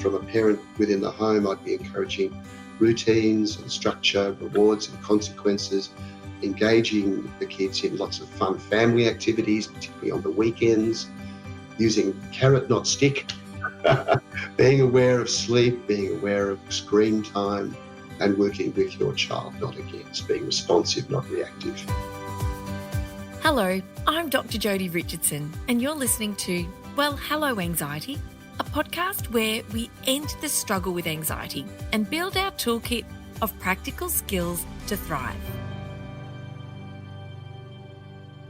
from a parent within the home, I'd be encouraging routines and structure, rewards and consequences, engaging the kids in lots of fun family activities, particularly on the weekends, using carrot, not stick, being aware of sleep, being aware of screen time, and working with your child, not against, being responsive, not reactive. Hello, I'm Dr Jodi Richardson, and you're listening to Well, Hello Anxiety, a podcast where we end the struggle with anxiety and build our toolkit of practical skills to thrive.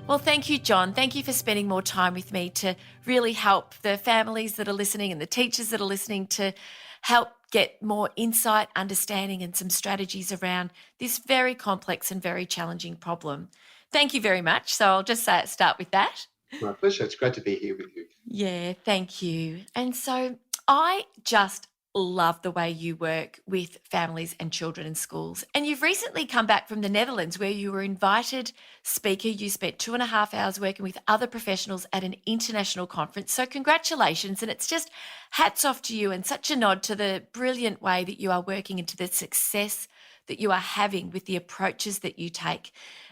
Well, thank you, John. Thank you for spending more time with me to really help the families that are listening and the teachers that are listening to help get more insight, understanding and some strategies around this very complex and very challenging problem. Thank you very much. So I'll just start with that. My pleasure. It's great to be here with you. Yeah, thank you. And so I just love the way you work with families and children in schools. And you've recently come back from the Netherlands where you were invited speaker. You spent 2.5 hours working with other professionals at an international conference. So congratulations. And it's just hats off to you and such a nod to the brilliant way that you are working into the success that you are having with the approaches that you take.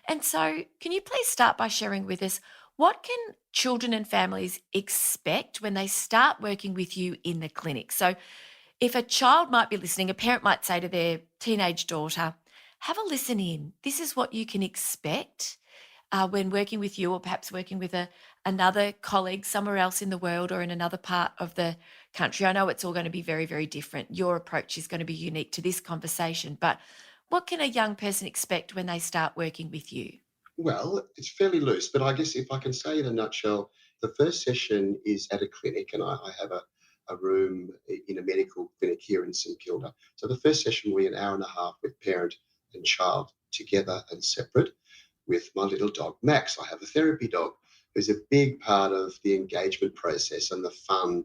And so can you please start by sharing with us, what can children and families expect when they start working with you in the clinic? So if a child might be listening, a parent might say to their teenage daughter, have a listen in. This is what you can expect when working with you, or perhaps working with another colleague somewhere else in the world or in another part of the country. I know it's all going to be very, very different. Your approach is going to be unique to this conversation, but what can a young person expect when they start working with you? Well, it's fairly loose, but I guess if I can say in a nutshell, the first session is at a clinic, and I have a room in a medical clinic here in St Kilda. So the first session will be an hour and a half with parent and child together and separate with my little dog, Max. I have a therapy dog who's a big part of the engagement process and the fun,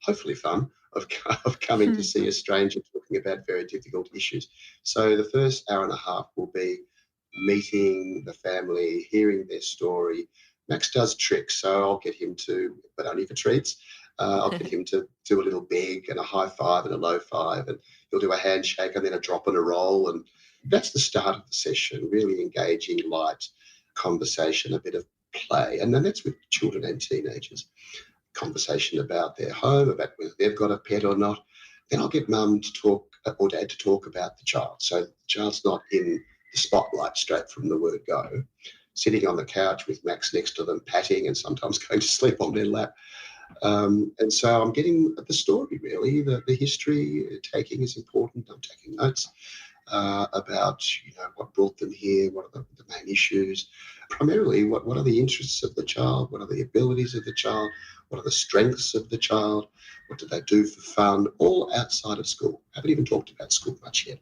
hopefully fun, of coming to see a stranger talking about very difficult issues. So the first hour and a half will be meeting the family, hearing their story. Max does tricks, so I'll get him to, but only for treats, I'll get him to do a little beg and a high five and a low five, and he'll do a handshake and then a drop and a roll. And that's the start of the session, really engaging, light conversation, a bit of play. And then that's with children and teenagers. Conversation about their home, about whether they've got a pet or not. Then I'll get mum to talk, or dad to talk about the child. So the child's not in the spotlight straight from the word go, sitting on the couch with Max next to them, patting and sometimes going to sleep on their lap. And so I'm getting the story, really, the history. Taking is important. I'm taking notes about, what brought them here, what are the main issues. Primarily, what are the interests of the child, what are the abilities of the child, what are the strengths of the child, what do they do for fun, all outside of school. Haven't even talked about school much yet.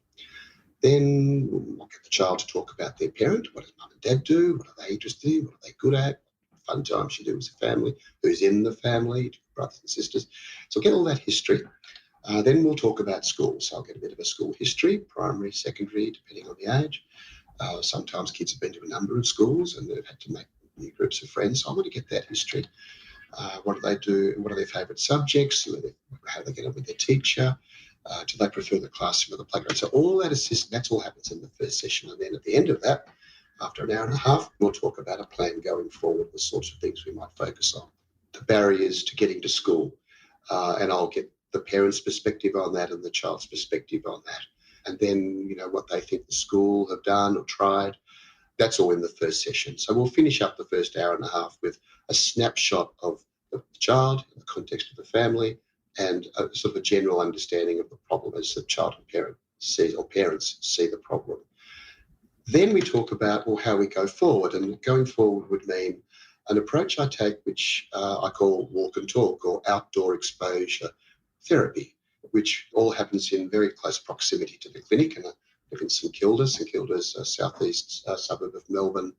Then we'll get the child to talk about their parent. What does mum and dad do? What are they interested in? What are they good at? What fun times you do as a family? Who's in the family? Brothers and sisters. So get all that history. Then we'll talk about school. So I'll get a bit of a school history, primary, secondary, depending on the age. Sometimes kids have been to a number of schools and they've had to make new groups of friends. So I want to get that history. What do they do? What are their favourite subjects? How do they get on with their teacher? Do they prefer the classroom or the playground? So all that that's all happens in the first session. And then at the end of that, after an hour and a half, we'll talk about a plan going forward, the sorts of things we might focus on. The barriers to getting to school. And I'll get the parents' perspective on that and the child's perspective on that. And then, what they think the school have done or tried. That's all in the first session. So we'll finish up the first hour and a half with a snapshot of the child, the context of the family, and a sort of a general understanding of the problem as the child and parent sees, or parents see the problem. Then we talk about, how we go forward. And going forward would mean an approach I take, which I call walk and talk, or outdoor exposure therapy, which all happens in very close proximity to the clinic. And I live in St Kilda. St Kilda's a southeast suburb of Melbourne,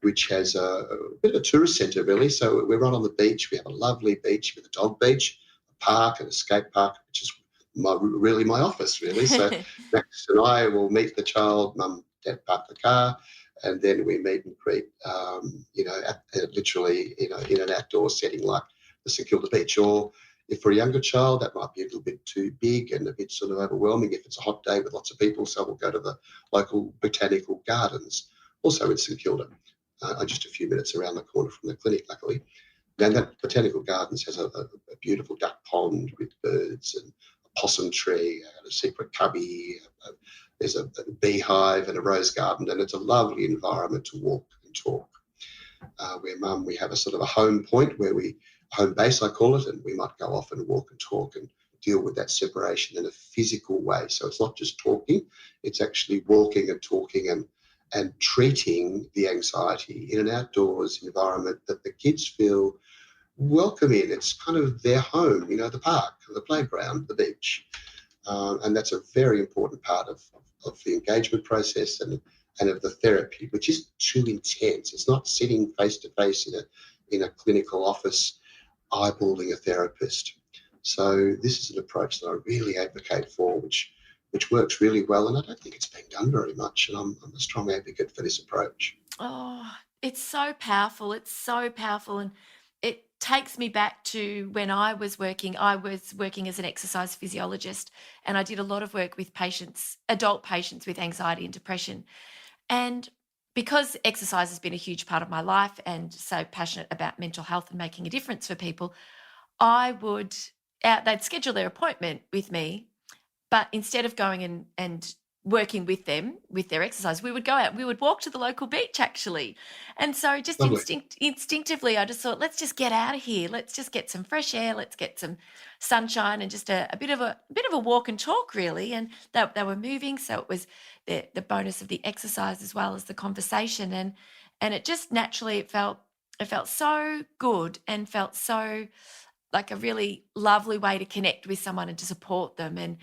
which has a bit of a tourist centre, really. So we're right on the beach. We have a lovely beach with a dog beach, park, and a skate park, which is really my office, really. So Max and I will meet the child, mum, dad park the car, and then we meet and greet, literally, in an outdoor setting like the St Kilda beach. Or If for a younger child, that might be a little bit too big and a bit sort of overwhelming if it's a hot day with lots of people, so we'll go to the local botanical gardens, also in St Kilda, just a few minutes around the corner from the clinic, luckily. And that botanical gardens has a beautiful duck pond with birds and a possum tree and a secret cubby. There's a beehive and a rose garden, and it's a lovely environment to walk and talk. We have a sort of a home point home base, I call it, and we might go off and walk and talk and deal with that separation in a physical way. So it's not just talking, it's actually walking and talking and treating the anxiety in an outdoors environment that the kids feel welcome in. It's kind of their home, the park, the playground, the beach. And that's a very important part of the engagement process and of the therapy, which is too intense. It's not sitting face to face in a clinical office eyeballing a therapist. So this is an approach that I really advocate for, which works really well, and I don't think it's being done very much, and I'm a strong advocate for this approach. Oh, it's so powerful. It's so powerful. And it takes me back to when I was working. I was working as an exercise physiologist, and I did a lot of work with adult patients with anxiety and depression. And because exercise has been a huge part of my life and so passionate about mental health and making a difference for people, they'd schedule their appointment with me, but instead of going and working with them with their exercise, we would go out, we would walk to the local beach actually. And so just Lovely. instinctively, I just thought, let's just get out of here. Let's just get some fresh air. Let's get some sunshine and just a bit of a walk and talk really. And they were moving. So it was the bonus of the exercise as well as the conversation. And it just naturally, it felt so good and felt so like a really lovely way to connect with someone and to support them. And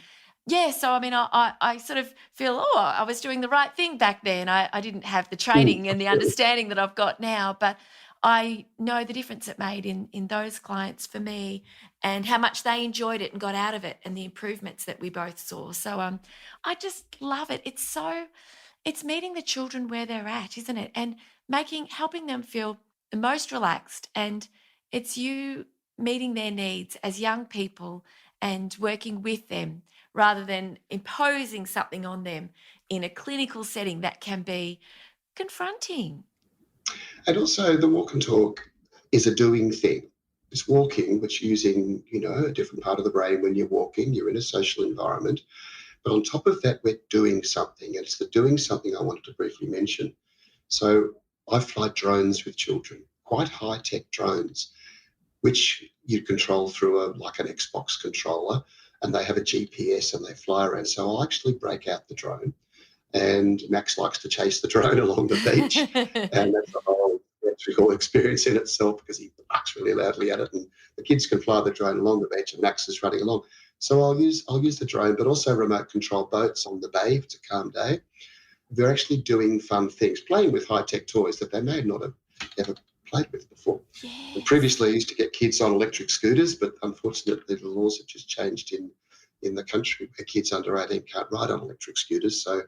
yeah, so I mean, I sort of feel, I was doing the right thing back then. I didn't have the training and the Absolutely. understanding that I've got now, but I know the difference it made in those clients for me and how much they enjoyed it and got out of it and the improvements that we both saw. So I just love it. It's meeting the children where they're at, isn't it? And helping them feel the most relaxed. And it's you meeting their needs as young people and working with them rather than imposing something on them in a clinical setting that can be confronting. And also the walk and talk is a doing thing. It's walking, which using, a different part of the brain when you're walking, you're in a social environment. But on top of that, we're doing something. And it's the doing something I wanted to briefly mention. So I fly drones with children, quite high-tech drones, which you control through like an Xbox controller, and they have a GPS and they fly around. So I'll actually break out the drone, and Max likes to chase the drone along the beach, and that's a whole theatrical experience in itself because he barks really loudly at it, and the kids can fly the drone along the beach, and Max is running along. So I'll use the drone, but also remote control boats on the bay if it's a calm day. They're actually doing fun things, playing with high-tech toys that they may not have ever played with before. And Yes. previously, I used to get kids on electric scooters, but unfortunately, the laws have just changed in the country where kids under 18 can't ride on electric scooters. So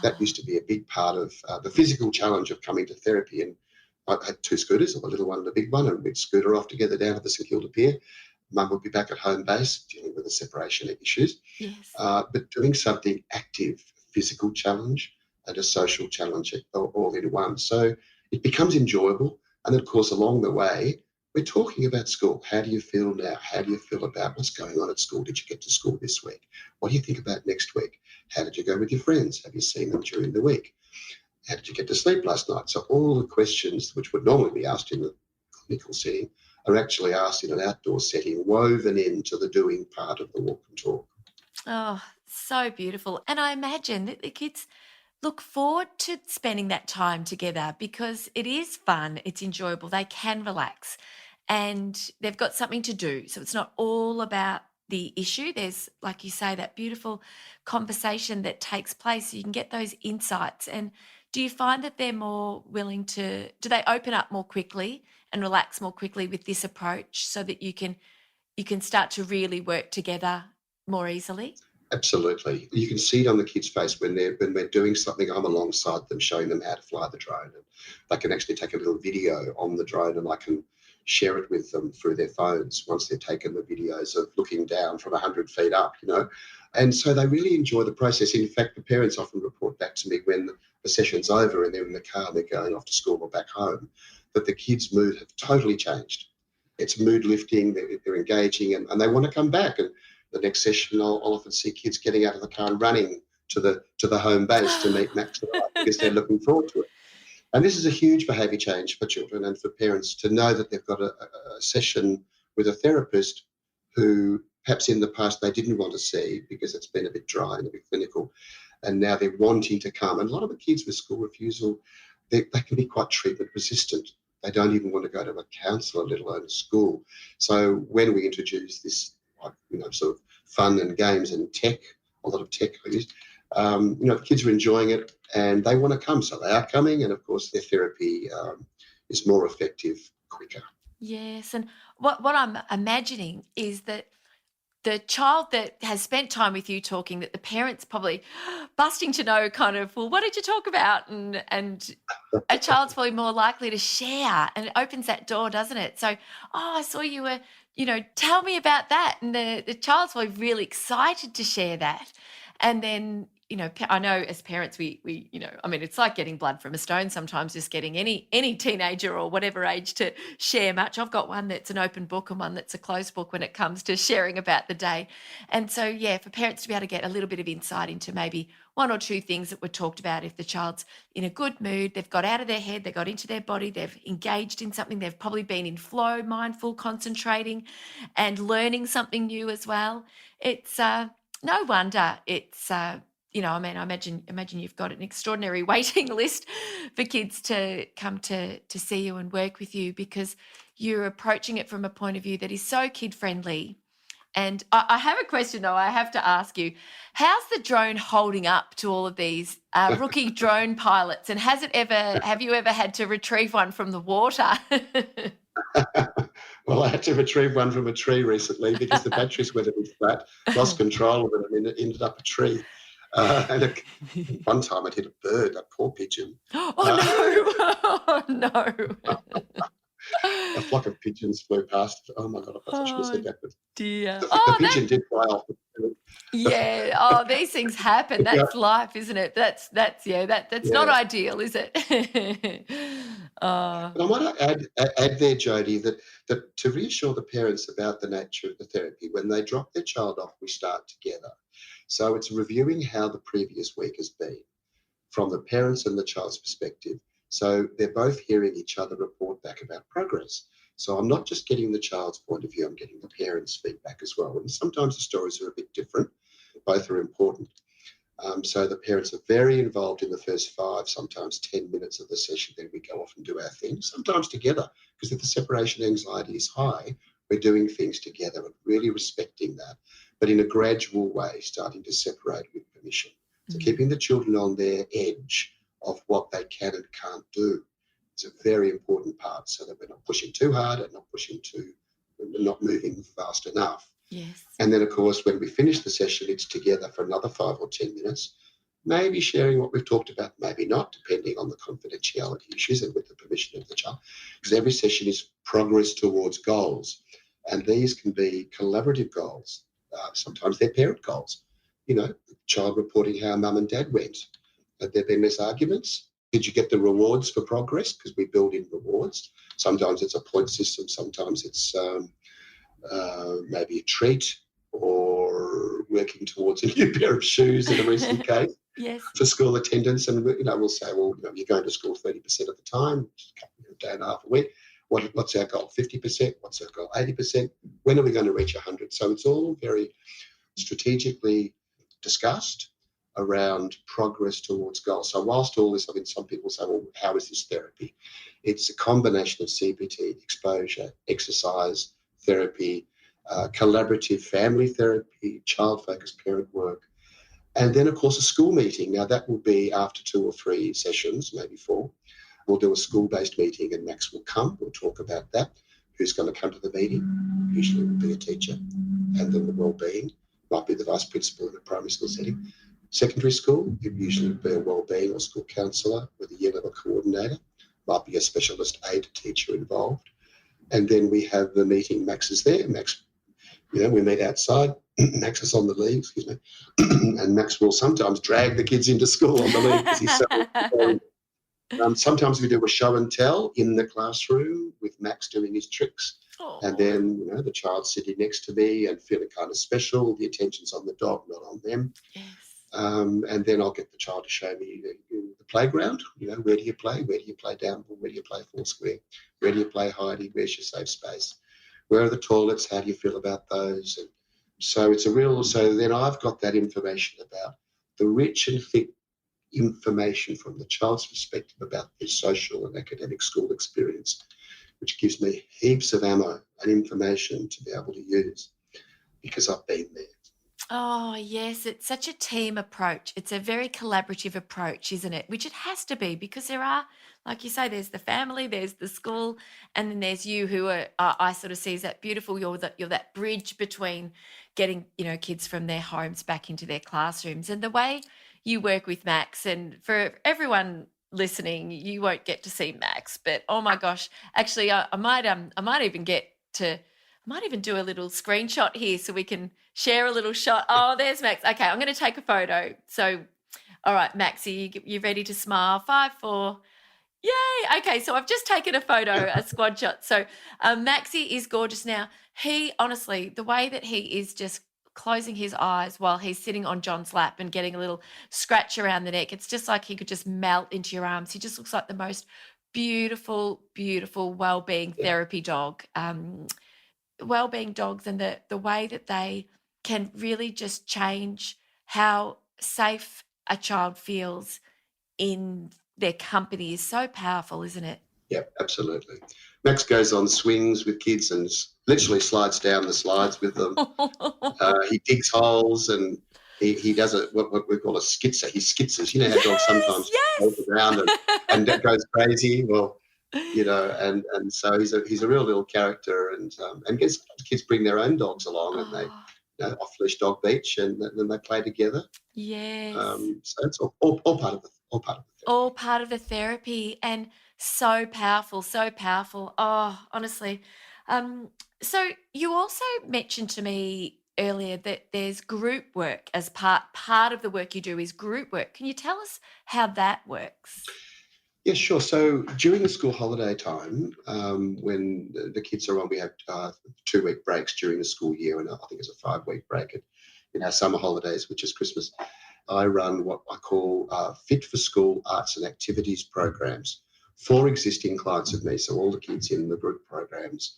that used to be a big part of the physical challenge of coming to therapy. And I had two scooters, a little one and a big one, and we'd scooter off together down to the St Kilda Pier. Mum would be back at home base dealing with the separation issues, Yes. but doing something active, physical challenge and a social challenge all in one. So it becomes enjoyable. And then, of course, along the way, we're talking about school. How do you feel now? How do you feel about what's going on at school? Did you get to school this week? What do you think about next week? How did you go with your friends? Have you seen them during the week? How did you get to sleep last night? So all the questions which would normally be asked in the clinical setting are actually asked in an outdoor setting, woven into the doing part of the walk and talk. Oh, so beautiful. And I imagine that the kids look forward to spending that time together because it is fun, it's enjoyable, they can relax and they've got something to do. So it's not all about the issue. There's, like you say, that beautiful conversation that takes place. So you can get those insights. And do you find that they're more willing do they open up more quickly and relax more quickly with this approach so that you can start to really work together more easily? Absolutely. You can see it on the kids' face when we're doing something. I'm alongside them, showing them how to fly the drone. And they can actually take a little video on the drone, and I can share it with them through their phones once they've taken the videos of looking down from 100 feet up, And so they really enjoy the process. In fact, the parents often report back to me when the session's over and they're in the car and they're going off to school or back home, that the kids' mood have totally changed. It's mood lifting, they're engaging, and they want to come back. And the next session, I'll often see kids getting out of the car and running to the home base to meet Max because they're looking forward to it. And this is a huge behaviour change for children and for parents to know that they've got a session with a therapist who perhaps in the past they didn't want to see because it's been a bit dry and a bit clinical, and now they're wanting to come. And a lot of the kids with school refusal, they can be quite treatment resistant. They don't even want to go to a counsellor, let alone a school. So when we introduce this, sort of fun and games and tech, a lot of tech used, the kids are enjoying it and they want to come. So they are coming, and of course their therapy is more effective, quicker. Yes, and what I'm imagining is that the child that has spent time with you talking, that the parents probably busting to know kind of, well, what did you talk about? And a child's probably more likely to share, and it opens that door, doesn't it? So, I saw you were, tell me about that. And the child's probably really excited to share that. And then, I know as parents, we it's like getting blood from a stone sometimes, just getting any teenager or whatever age to share much. I've got one that's an open book and one that's a closed book when it comes to sharing about the day. And so, for parents to be able to get a little bit of insight into maybe one or two things that were talked about, if the child's in a good mood, they've got out of their head, they got into their body, they've engaged in something, they've probably been in flow, mindful, concentrating and learning something new as well. It's no wonder it's I imagine you've got an extraordinary waiting list for kids to come to see you and work with you, because you're approaching it from a point of view that is so kid friendly. And I have a question though. I have to ask you: how's the drone holding up to all of these rookie drone pilots? And have you ever had to retrieve one from the water? Well, I had to retrieve one from a tree recently because the batteries went a bit flat, lost control of it, and it ended up a tree. One time it hit a bird, a poor pigeon. Oh no! A flock of pigeons flew past. Oh my God, I should have said that. But dear. the pigeon did fly off. Yeah. Oh, these things happen. That's life, isn't it? That's not ideal, is it? But I might add there, Jodi, that to reassure the parents about the nature of the therapy, when they drop their child off, we start together. So it's reviewing how the previous week has been from the parents and the child's perspective. So they're both hearing each other report back about progress. So I'm not just getting the child's point of view, I'm getting the parents' feedback as well. And sometimes the stories are a bit different. Both are important. So the parents are very involved in the first 5, sometimes 10 minutes of the session. Then we go off and do our things, sometimes together, because if the separation anxiety is high, we're doing things together and really respecting that, but in a gradual way, starting to separate with permission. So keeping the children on their edge of what they can and can't do is a very important part, so that we're not pushing too hard and not moving fast enough. Yes. And then, of course, when we finish the session, it's together for another 5 or 10 minutes, maybe sharing what we've talked about, maybe not, depending on the confidentiality issues and with the permission of the child, because every session is progress towards goals. And these can be collaborative goals. Sometimes they're parent goals. The child reporting how mum and dad went. Have there been less arguments? Did you get the rewards for progress? Because we build in rewards. Sometimes it's a point system. Sometimes it's maybe a treat, or working towards a new pair of shoes in a recent case. Yes. For school attendance. And, we'll say, well, you're going to school 30% of the time, a day and a half a week. What's our goal? 50%? What's our goal? 80%? When are we going to reach 100? So it's all very strategically discussed around progress towards goals. So whilst all this, some people say, well, how is this therapy? It's a combination of CBT, exposure, exercise, therapy, collaborative family therapy, child-focused parent work, and then, of course, a school meeting. Now, that will be after 2 or 3 sessions, maybe 4. We'll do a school-based meeting and Max will come. We'll talk about that. Who's going to come to the meeting? Usually it will be a teacher. And then the wellbeing. Might be the vice principal in a primary school setting. Secondary school, it usually would be a wellbeing or school counsellor with a year level coordinator. Might be a specialist aid teacher involved. And then we have the meeting. Max is there. Max, we meet outside. Max is on the leave, excuse me. And Max will sometimes drag the kids into school on the leave because he's so sometimes we do a show and tell in the classroom with Max doing his tricks. Oh. And then, the child's sitting next to me and feeling kind of special. The attention's on the dog, not on them. Yes. And then I'll get the child to show me the playground. Where do you play? Where do you play down ball? Where do you play four square? Where do you play hidey? Where's your safe space? Where are the toilets? How do you feel about those? And so it's so then I've got that information about the rich and thick information from the child's perspective about their social and academic school experience, which gives me heaps of ammo and information to be able to use because I've been there. Oh, yes, it's such a team approach. It's a very collaborative approach, isn't it? Which it has to be because there are, like you say, there's the family, there's the school, and then there's you who are, I sort of see as that beautiful, you're that bridge between getting, kids from their homes back into their classrooms. And the way you work with Max, and for everyone listening, you won't get to see Max, but oh my gosh, actually, I might even do a little screenshot here so we can share a little shot. Oh, there's Max. Okay, I'm going to take a photo. So, all right, Maxie, you ready to smile? 5, 4. Yay. Okay, so I've just taken a photo, a squad shot. So Maxie is gorgeous now. He, honestly, the way that he is just closing his eyes while he's sitting on John's lap and getting a little scratch around the neck, it's just like he could just melt into your arms. He just looks like the most beautiful, beautiful well-being therapy dog. Well-being dogs and the way that they can really just change how safe a child feels in their company is so powerful, isn't it? Yeah, absolutely. Max goes on swings with kids and literally slides down the slides with them. He digs holes and he does what we call a skitzer. He skitzes. You know how dogs sometimes walk around and that goes crazy. Well, and so he's a real little character, and kids bring their own dogs along and they off-leash dog beach and then they play together. Yes. So it's all part of the therapy. All part of the therapy, and so powerful, so powerful. Oh, honestly. So you also mentioned to me earlier that there's group work as part of the work you do is group work. Can you tell us how that works? Yeah, sure. So during the school holiday time, when the kids are on, we have 2-week breaks during the school year, and I think it's a 5-week break in our summer holidays, which is Christmas. I run what I call Fit for School Arts and Activities programs for existing clients of me. So all the kids in the group programs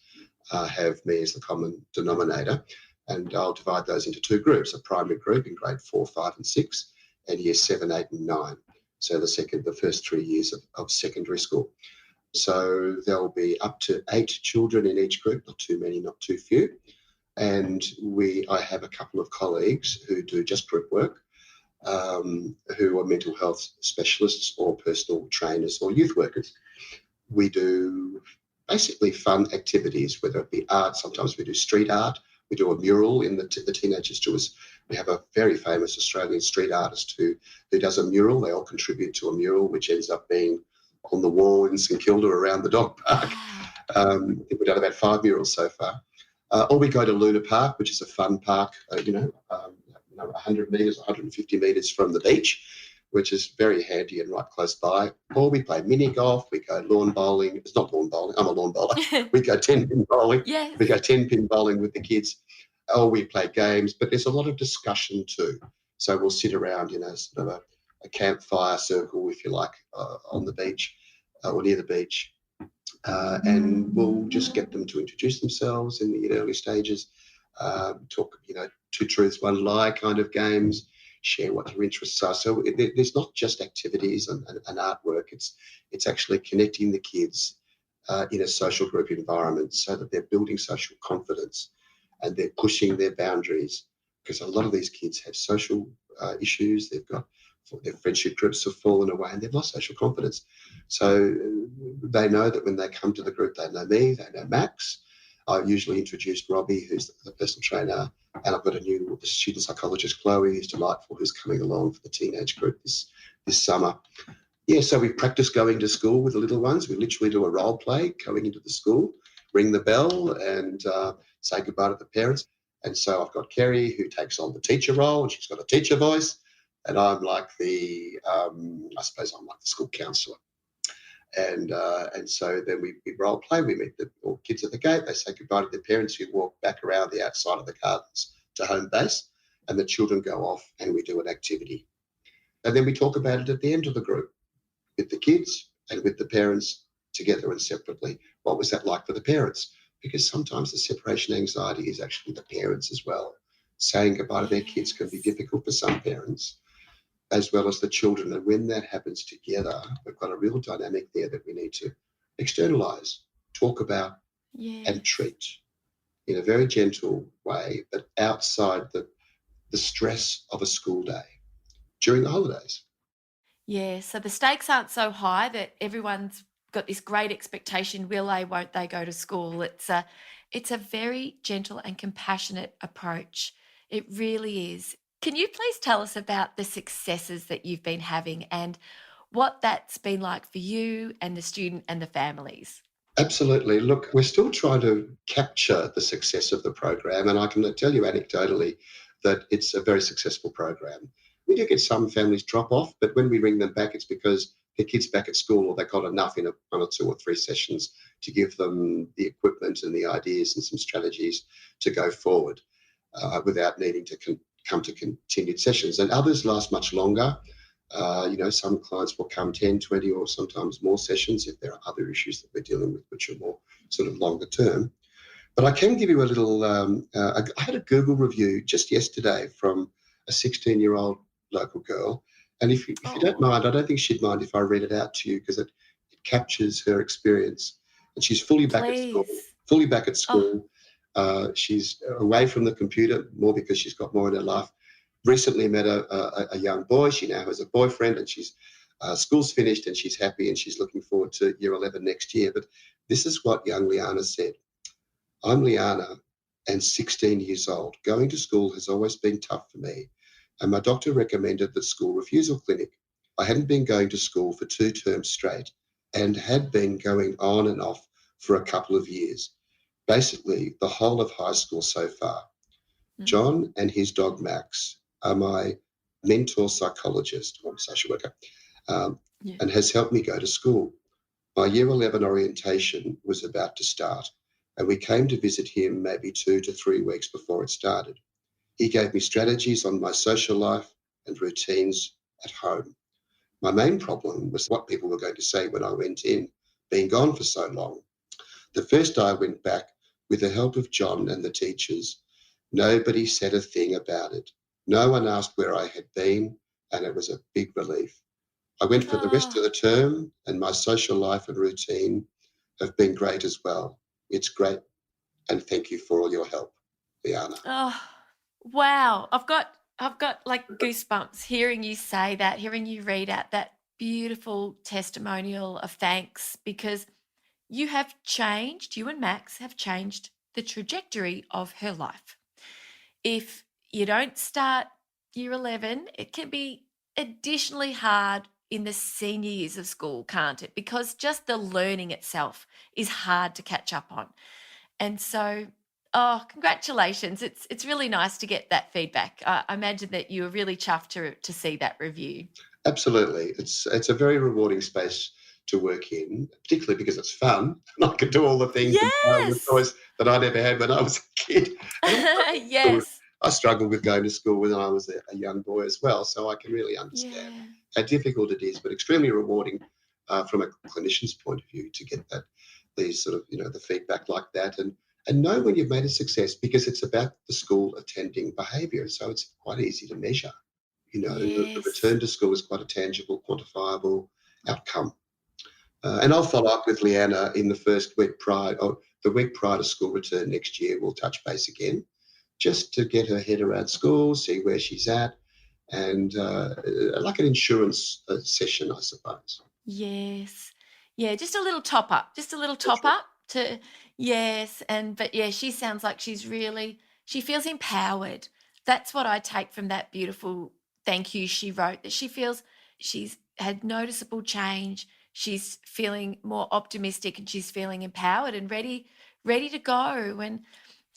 have me as the common denominator, and I'll divide those into 2 groups: a primary group in grade 4, 5, and 6, and year 7, 8, and 9. So the first 3 years of secondary school. So there'll be up to 8 children in each group, not too many, not too few. And I have a couple of colleagues who do just group work, who are mental health specialists or personal trainers or youth workers. We do basically fun activities, whether it be art. Sometimes we do street art. We do a mural in the teenagers do us. We have a very famous Australian street artist who does a mural. They all contribute to a mural, which ends up being on the wall in St Kilda around the dog park. I think we've done about 5 murals so far. Or we go to Luna Park, which is a fun park, 100 metres, 150 metres from the beach, which is very handy and right close by. Or we play mini golf, we go lawn bowling. It's not lawn bowling, I'm a lawn bowler. We go 10-pin bowling. Yes. We go 10-pin bowling with the kids. Or we play games, but there's a lot of discussion too. So we'll sit around, sort of a campfire circle, if you like, on the beach or near the beach. And we'll just get them to introduce themselves in the early stages, talk, 2 truths, 1 lie kind of games, share what your interests are. So there's not just activities and artwork. It's actually connecting the kids in a social group environment so that they're building social confidence and they're pushing their boundaries, because a lot of these kids have social issues. Their friendship groups have fallen away and they've lost social confidence. So they know that when they come to the group, they know me, they know Max. I've usually introduced Robbie, who's the personal trainer, and I've got a new student psychologist, Chloe, who's delightful, who's coming along for the teenage group this summer. Yeah, so we practice going to school with the little ones. We literally do a role play going into the school ring the bell and say goodbye to the parents. And so I've got Kerry, who takes on the teacher role, and she's got a teacher voice. And I'm like I suppose I'm like the school counsellor. And so then we role play. We meet the all kids at the gate. They say goodbye to their parents, who walk back around the outside of the gardens to home base, and the children go off and we do an activity. And then we talk about it at the end of the group with the kids and with the parents together and separately. What was that like for the parents? Because sometimes the separation anxiety is actually the parents as well. Saying goodbye to their kids can be Yes. difficult for some parents, as well as the children. And when that happens together, we've got a real dynamic there that we need to externalize, talk about, and Yes. treat in a very gentle way, but outside the stress of a school day during the holidays. Yeah, so the stakes aren't so high that everyone's got this great expectation, will they, won't they go to school? It's a very gentle and compassionate approach. It really is. Can you please tell us about the successes that you've been having and what that's been like for you and the student and the families? Absolutely. Look, we're still trying to capture the success of the program, and I can tell you anecdotally that it's a very successful program. We do get some families drop off, but when we ring them back, it's because their kids back at school or they got enough in one or two or three sessions to give them the equipment and the ideas and some strategies to go forward without needing to come to continued sessions. And others last much longer. Some clients will come 10, 20, or sometimes more sessions if there are other issues that we're dealing with, which are more sort of longer term. But I can give you a little, I had a Google review just yesterday from a 16-year-old local girl. And if you don't Oh, mind, I don't think she'd mind if I read it out to you, because it captures her experience. And she's fully back at school, please. fully back at Oh, school. She's away from the computer more because she's got more in her life. Recently met a young boy. She now has a boyfriend, and she's school's finished and she's happy and she's looking forward to year 11 next year. But this is what young Liana said. I'm Liana and 16 years old. Going to school has always been tough for me, and my doctor recommended the School Refusal Clinic. I hadn't been going to school for 2 terms straight and had been going on and off for a couple of years, basically the whole of high school so far. mm, John and his dog Max are my mentor psychologist or social worker, um, yeah. and has helped me go to school. My year 11 orientation was about to start, and we came to visit him maybe 2 to 3 weeks before it started. He gave me strategies on my social life and routines at home. My main problem was what people were going to say when I went in, being gone for so long. The first day I went back, with the help of John and the teachers, nobody said a thing about it. No one asked where I had been, and it was a big relief. I went for the rest Oh, of the term, and my social life and routine have been great as well. It's great, and thank you for all your help, Liana. oh, wow. I've got like goosebumps hearing you say that, hearing you read out that beautiful testimonial of thanks because you have changed, you and Max have changed the trajectory of her life. If you don't start year 11, it can be additionally hard in the senior years of school, can't it? Because just the learning itself is hard to catch up on. And so, oh, congratulations. It's really nice to get that feedback. I imagine that you were really chuffed to see that review. Absolutely. It's a very rewarding space to work in, particularly because it's fun and I can do all the things and play all the Yes. toys that I never had when I was a kid. And Yes. I struggled with going to school when I was a young boy as well, so I can really understand Yeah. how difficult it is, but extremely rewarding from a clinician's point of view to get these sort of the feedback like that, and know when you've made a success, because it's about the school attending behaviour, so it's quite easy to measure. The Yes. return to school is quite a tangible, quantifiable outcome. And I'll follow up with Leanna in the first week prior, or the week prior to school return next year. We'll touch base again just to get her head around school, see where she's at, and like an insurance session, I suppose. Yes. Yeah, just a little top up, just a little top up to yes, and but yeah, she sounds like she feels empowered. That's what I take from that beautiful thank you she wrote, that she feels she's had noticeable change. She's feeling more optimistic and she's feeling empowered and ready to go.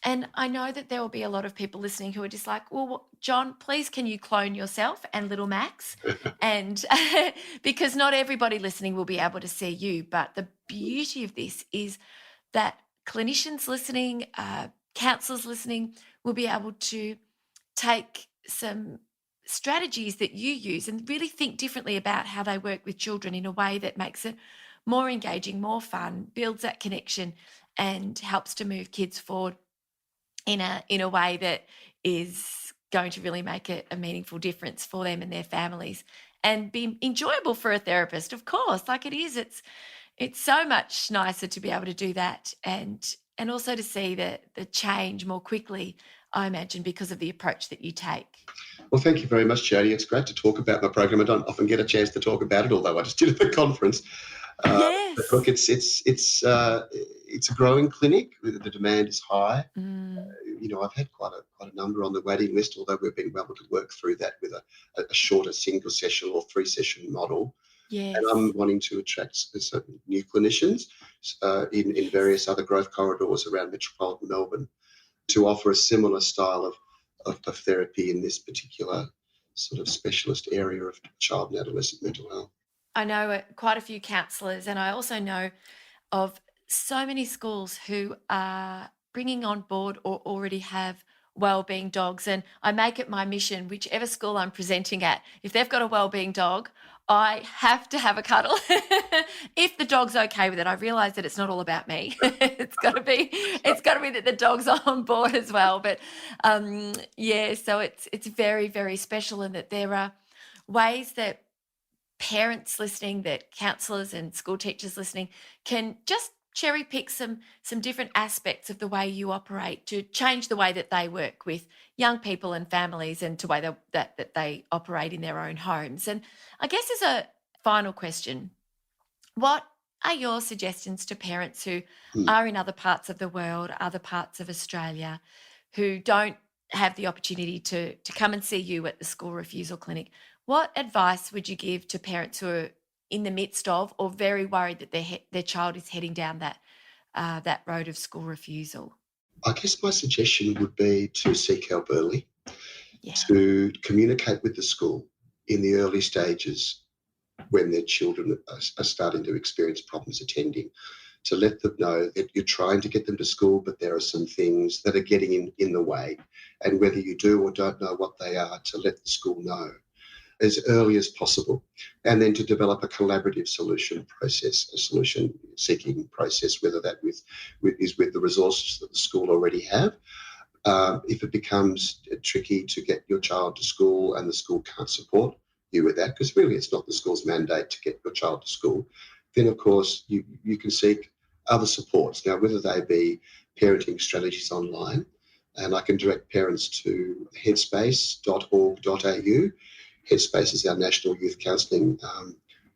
And I know that there will be a lot of people listening who are just like, well, John, please can you clone yourself and little Max? And because not everybody listening will be able to see you. But the beauty of this is that clinicians listening, counsellors listening will be able to take some strategies that you use and really think differently about how they work with children in a way that makes it more engaging, more fun, builds that connection, and helps to move kids forward in a way that is going to really make a meaningful difference for them and their families and be enjoyable for a therapist, of course, like it is. It's so much nicer to be able to do that and also to see the change more quickly, I imagine, because of the approach that you take. Well, thank you very much, Jodi. It's great to talk about my program. I don't often get a chance to talk about it, although I just did at the conference. But look, Yes. it's a growing clinic. The demand is high. Mm, I've had quite a number on the waiting list, although we've been able to work through that with a shorter single session or 3-session model. And yes. I'm wanting to attract certain new clinicians in various other growth corridors around metropolitan Melbourne to offer a similar style of therapy in this particular sort of specialist area of child and adolescent mental health. I know quite a few counsellors, and I also know of so many schools who are bringing on board or already have wellbeing dogs. And I make it my mission, whichever school I'm presenting at, if they've got a wellbeing dog, I have to have a cuddle. If the dog's okay with it, I realise that it's not all about me. It's got to be that the dog's on board as well. But yeah, so it's very, very special, and that there are ways that parents listening, that counsellors and school teachers listening can just cherry pick some different aspects of the way you operate to change the way that they work with young people and families, and to way that they operate in their own homes. And I guess as a final question, what are your suggestions to parents who Hmm. are in other parts of the world, other parts of Australia, who don't have the opportunity to come and see you at the School Refusal Clinic? What advice would you give to parents who are in the midst of or very worried that their child is heading down that road of school refusal? I guess my suggestion would be to seek help early, Yeah. to communicate with the school in the early stages when their children are starting to experience problems attending, to let them know that you're trying to get them to school, but there are some things that are getting in the way. And whether you do or don't know what they are, to let the school know as early as possible, and then to develop a collaborative solution process, a solution seeking process, whether that is with the resources that the school already have. If it becomes tricky to get your child to school and the school can't support you with that, because really it's not the school's mandate to get your child to school, then of course you can seek other supports. Now, whether they be parenting strategies online, and I can direct parents to headspace.org.au. Headspace is our national youth counselling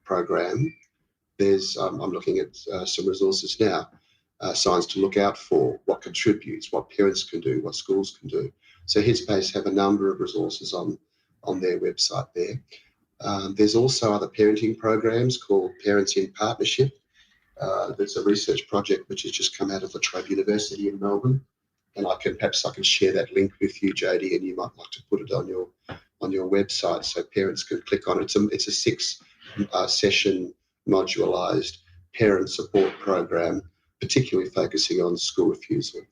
program. I'm looking at some resources now, signs to look out for, what contributes, what parents can do, what schools can do. So Headspace have a number of resources on their website there. There's also other parenting programs called Parents in Partnership. There's a research project which has just come out of the Trobe University in Melbourne, and perhaps I can share that link with you, Jodi, and you might like to put it on your website so parents can click on it. It's a 6-session modularised parent support program, particularly focusing on school refusal.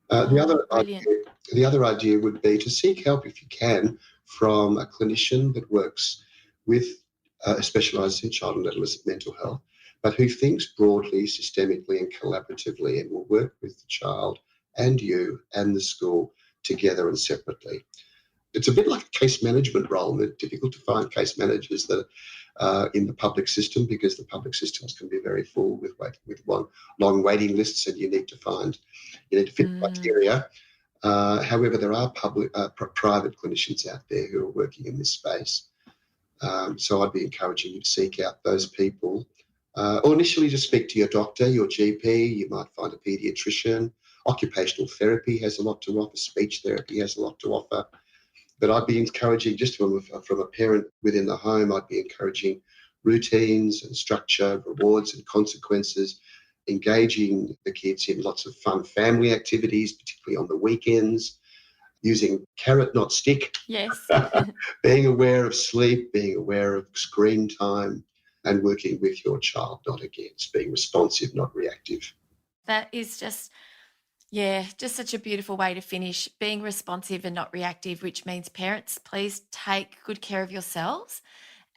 The Oh, other brilliant. idea, the other idea would be to seek help if you can from a clinician that works with specialises in child and adolescent mental health, but who thinks broadly, systemically, and collaboratively, and will work with the child and you and the school together and separately. It's a bit like a case management role, and it's difficult to find case managers that in the public system, because the public systems can be very full with long waiting lists, and you need to fit Mm, criteria. However, there are private clinicians out there who are working in this space. So I'd be encouraging you to seek out those people, or initially just speak to your doctor, your GP. You might find a paediatrician. Occupational therapy has a lot to offer. Speech therapy has a lot to offer. But I'd be encouraging, just from a parent within the home, I'd be encouraging routines and structure, rewards and consequences, engaging the kids in lots of fun family activities, particularly on the weekends, using carrot, not stick, Yes. being aware of sleep, being aware of screen time, and working with your child, not against, being responsive, not reactive. That is just such a beautiful way to finish. Being responsive and not reactive, which means parents, please take good care of yourselves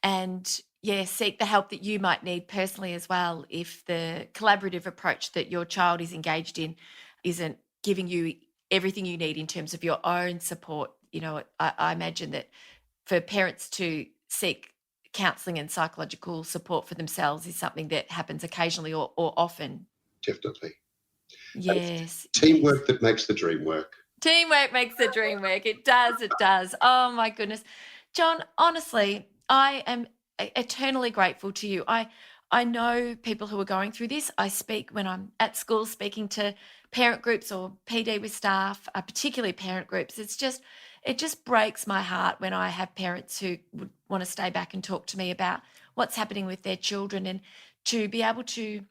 and seek the help that you might need personally as well if the collaborative approach that your child is engaged in isn't giving you everything you need in terms of your own support. I imagine that for parents to seek counselling and psychological support for themselves is something that happens occasionally or often. Definitely. Yes. Teamwork that makes the dream work. Teamwork makes the dream work. It does. It does. Oh, my goodness. John, honestly, I am eternally grateful to you. I know people who are going through this. I speak when I'm at school speaking to parent groups or PD with staff, particularly parent groups. It just breaks my heart when I have parents who would want to stay back and talk to me about what's happening with their children, and to be able to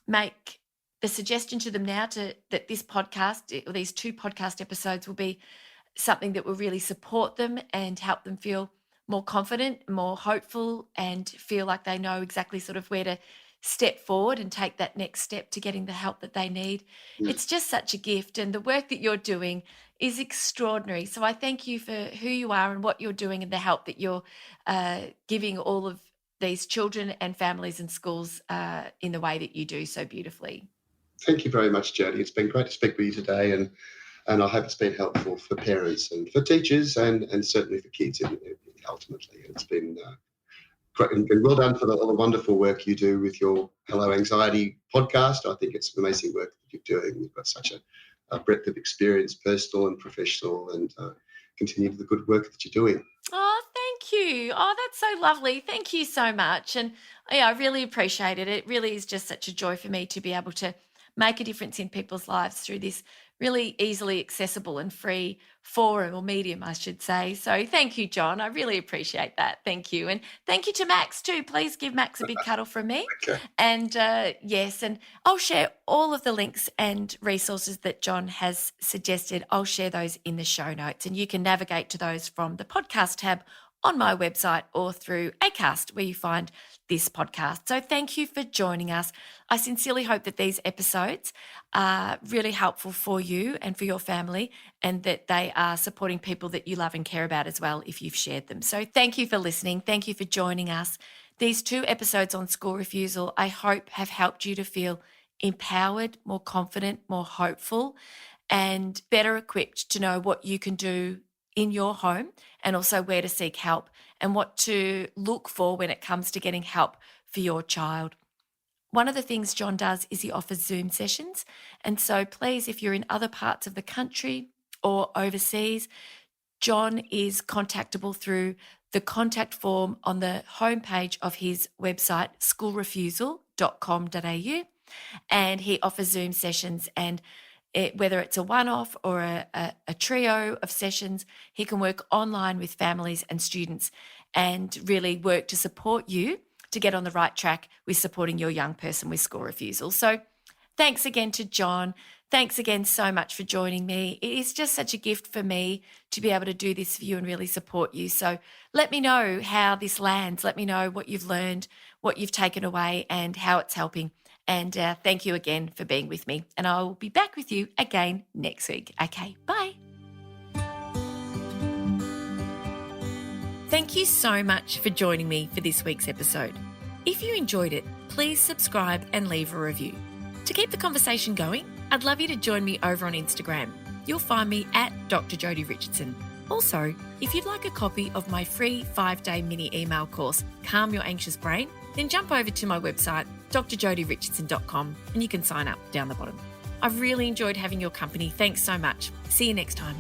make the suggestion to them now that this podcast or these 2 podcast episodes will be something that will really support them and help them feel more confident, more hopeful, and feel like they know exactly sort of where to step forward and take that next step to getting the help that they need. It's just such a gift, and the work that you're doing is extraordinary. So I thank you for who you are and what you're doing and the help that you're giving all of these children and families and schools in the way that you do so beautifully. Thank you very much, Jodi. It's been great to speak with you today, and I hope it's been helpful for parents and for teachers and certainly for kids ultimately. It's been great, and well done for all the wonderful work you do with your Hello Anxiety podcast. I think it's amazing work that you're doing. You've got such a breadth of experience, personal and professional, and continue the good work that you're doing. Oh, thank you. Oh, that's so lovely. Thank you so much. And I really appreciate it. It really is just such a joy for me to be able to make a difference in people's lives through this really easily accessible and free forum, or medium, I should say. So thank you, John. I really appreciate that. Thank you. And thank you to Max too. Please give Max a big cuddle from me. Okay. And yes, and I'll share all of the links and resources that John has suggested. I'll share those in the show notes, and you can navigate to those from the podcast tab on my website or through Acast, where you find this podcast. So thank you for joining us. I sincerely hope that these episodes are really helpful for you and for your family, and that they are supporting people that you love and care about as well if you've shared them. So thank you for listening. Thank you for joining us. These 2 episodes on school refusal, I hope, have helped you to feel empowered, more confident, more hopeful, and better equipped to know what you can do in your home, and also where to seek help and what to look for when it comes to getting help for your child. One of the things John does is he offers Zoom sessions. And so please, if you're in other parts of the country or overseas, John is contactable through the contact form on the homepage of his website, schoolrefusal.com.au. And he offers Zoom sessions, and whether it's a one-off or a trio of sessions, he can work online with families and students and really work to support you to get on the right track with supporting your young person with school refusal. So thanks again to John. Thanks again so much for joining me. It is just such a gift for me to be able to do this for you and really support you. So let me know how this lands. Let me know what you've learned, what you've taken away, and how it's helping. And thank you again for being with me. And I will be back with you again next week. Okay, bye. Thank you so much for joining me for this week's episode. If you enjoyed it, please subscribe and leave a review. To keep the conversation going, I'd love you to join me over on Instagram. You'll find me at Dr Jodi Richardson. Also, if you'd like a copy of my free 5-day mini email course, Calm Your Anxious Brain, then jump over to my website, drjodirichardson.com, and you can sign up down the bottom. I've really enjoyed having your company. Thanks so much. See you next time.